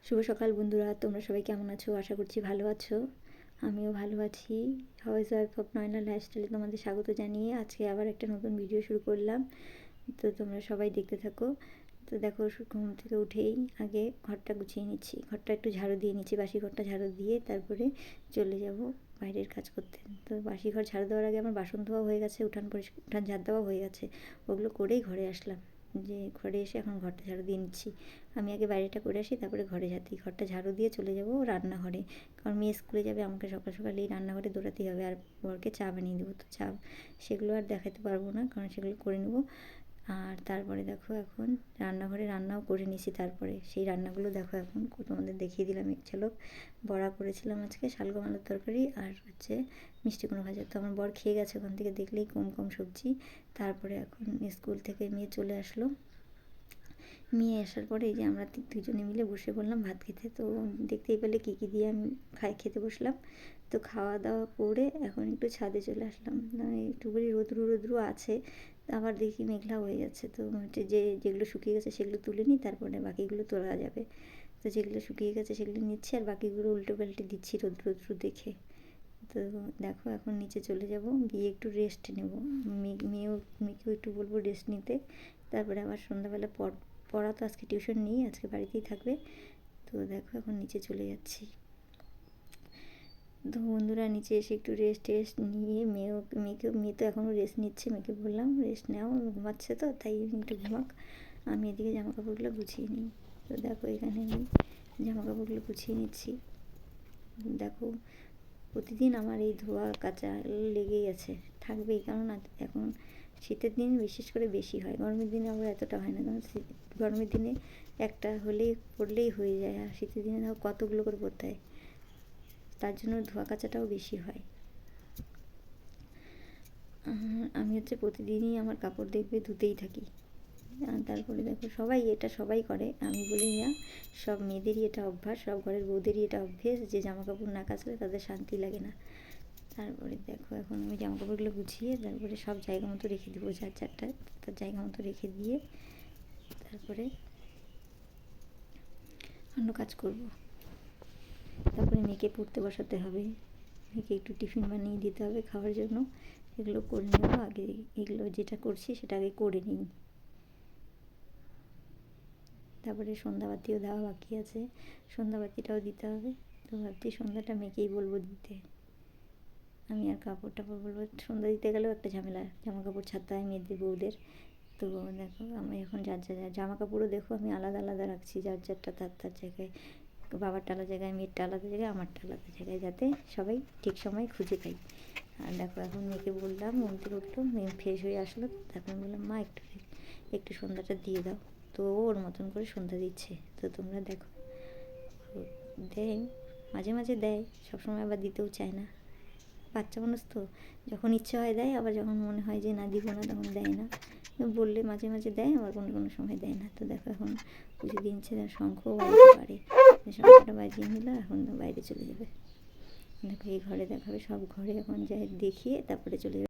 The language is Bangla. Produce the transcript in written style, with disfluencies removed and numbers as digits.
শুভ সকাল বন্ধুরা, তোমরা সবাই কেমন আছো? আশা করছি ভালো আছো। আমিও ভালো আছি। হাউস ওয়াইফ অফ নয়না লাইফস্টাইলে তোমাদের স্বাগত জানিয়ে আজকে আবার একটা নতুন ভিডিও শুরু করলাম। তো তোমরা সবাই দেখতে থাকো। তো দেখো, ঘুম থেকে উঠেই আগে ঘরটা গুছিয়ে নিচ্ছি, ঘরটা একটু ঝাড়ু দিয়ে নিচ্ছি, বাসি ঘরটা ঝাড়ু দিয়ে তারপরে চলে যাব বাইরের কাজ করতে। তো বাসি ঘর ঝাড়ু দেওয়ার আগে আমার বাসন ধোয়া হয়ে গেছে, উঠান ঝাড় দেওয়া হয়ে গেছে, ওগুলো করেই ঘরে আসলাম। যে ঘরে এসে এখন ঘরটা ঝাড়ু দিয়ে নিচ্ছি। আমি আগে বাইরেটা করে আসি, তারপরে ঘরে ঝাড় দিই। ঘরটা ঝাড়ু দিয়ে চলে যাব রান্নাঘরে, কারণ মেয়ে স্কুলে যাবে, আমাকে সকাল সকাল এই রান্নাঘরে দৌড়াতেই হবে। আর বরকে চা বানিয়ে দেবো, তো চা সেগুলো আর দেখাতে পারবো না, কারণ সেগুলো করে নেবো। আর তারপরে দেখো এখন রান্নাঘরে রান্নাও করে নিয়েছি, তারপরে সেই রান্নাগুলো দেখো এখন তোমাদের দেখিয়ে দিলাম এক ঝলক। বড়া করেছিলাম আজকে, শালগম আলুর তরকারি, আর হচ্ছে মিষ্টি কুমড়ো ভাজা। তো আমার বর খেয়ে গেছে, ওখান থেকে দেখলেই কম কম সবজি। তারপরে এখন স্কুল থেকে মেয়ে চলে আসলো, মেয়ে আসার পরে এই যে আমরা দুজনে মিলে বসে পড়লাম ভাত খেতে। তো দেখতেই পেলে কী কী দিয়ে আমি খেতে বসলাম। তো খাওয়া দাওয়া করে এখন একটু ছাদে চলে আসলাম, একটু করে রোদ্রু রোদ্রু আছে, আবার দেখি মেঘলা হয়ে যাচ্ছে। তো হচ্ছে যেগুলো শুকিয়ে গেছে সেগুলো তুলে নিই, তারপরে বাকিগুলো তোলা যাবে। তো যেগুলো শুকিয়ে গেছে সেগুলো নিচ্ছি, আর বাকিগুলো উল্টো পাল্টে দিচ্ছি রোদ্রু রোদ্রু দেখে। তো দেখো এখন নিচে চলে যাব, গিয়ে একটু রেস্ট নেব। মেয়েকেও একটু বলবো রেস্ট নিতে, তারপরে আবার সন্ধ্যাবেলা পড়া তো আজকে টিউশন নেই, আজকে বাড়িতেই থাকবে। তো দেখো এখন নিচে চলে যাচ্ছি। তো বন্ধুরা নিচে এসে একটু রেস্ট নিয়ে মেয়ে তো এখনও রেস্ট নিচ্ছে। মেয়েকে বললাম রেস্ট নাও, ঘুমাচ্ছে তো, তাই একটু ঘুমাক, আমি এদিকে জামা কাপড়গুলো গুছিয়ে নিই। তো দেখো এখানে আমি জামা কাপড়গুলো গুছিয়ে নিচ্ছি। দেখো প্রতিদিন আমার এই ধোয়া কাচা লেগেই আছে, থাকবেই, কারণ এখন শীতের দিন বিশেষ করে বেশি হয়, গরমের দিনে আবার এতটা হয় না, কারণ গরমের দিনে একটা হলেই পড়লেই হয়ে যায়, আর শীতের দিনে দেখো কতগুলো করে পরতে হয়, তার জন্য ধোয়া কাচাটাও বেশি হয়। আমি হচ্ছে প্রতিদিনই আমার কাপড় দেখবে ধুতেই থাকি। আর তারপরে দেখো সবাই করে, আমি বলি না, সব মেয়েদেরই এটা অভ্যাস, সব ঘরের বউদেরই এটা অভ্যেস যে জামা কাপড় না কাচলে তাদের শান্তি লাগে না। তারপরে দেখো এখন আমি জামা কাপড়গুলো গুছিয়ে তারপরে সব জায়গা মতো রেখে দেবো, চারটা তার জায়গা মতো রেখে দিয়ে তারপরে অন্য কাজ করব। তারপরে মেয়েকে পড়তে বসাতে হবে, মেয়েকে একটু টিফিন বানিয়ে দিতে হবে খাওয়ার জন্য, এগুলো করে নেবো আগে। এগুলো যেটা করছি সেটা আগে করে নিই। তারপরে সন্ধ্যাবাতিও দেওয়া বাকি আছে, সন্ধ্যাবাতিটাও দিতে হবে। তো ভাবছি সন্ধ্যাটা মেয়েকেই বলবো দিতে, আমি আর কাপড় টাপড় বলবো। সন্ধ্যা দিতে গেলেও একটা ঝামেলা, জামা কাপড় ছাড়তে হয় মেয়েদের বউদের। তো দেখো আমি এখন যার জামা কাপড়ও দেখো আমি আলাদা আলাদা রাখছি, যার তার জায়গায়, বাবারটা আলাদা জায়গায়, মেয়েরটা আলাদা জায়গায়, আমারটা আলাদা জায়গায়, যাতে সবাই ঠিক সময় খুঁজে পাই। আর দেখো এখন মেয়েকে বললাম, ঘুম থেকে উঠলো, মেয়ে ফ্রেশ হয়ে আসলো, তারপর বললাম মা একটু সন্ধ্যাটা দিয়ে দাও। তো ওর মতন করে সন্ধ্যা দিচ্ছে। তো তোমরা দেখো, দেয় মাঝে মাঝে দেয়, সবসময় আবার দিতেও চায় না, বাচ্চা মানুষ তো, যখন ইচ্ছে হয় দেয়, আবার যখন মনে হয় যে না দিব না তখন দেয় না। বললে মাঝে মাঝে দেয়, আবার কোনো কোনো সময় দেয় না। তো দেখো এখন পুজো দিনছে, শঙ্খও বাজতে পারে, শঙ্খটা বাজিয়ে নিল, এখন বাইরে চলে যাবে। দেখো এই ঘরে দেখাবে, সব ঘরে এখন যাই দেখিয়ে তারপরে চলে যাবে।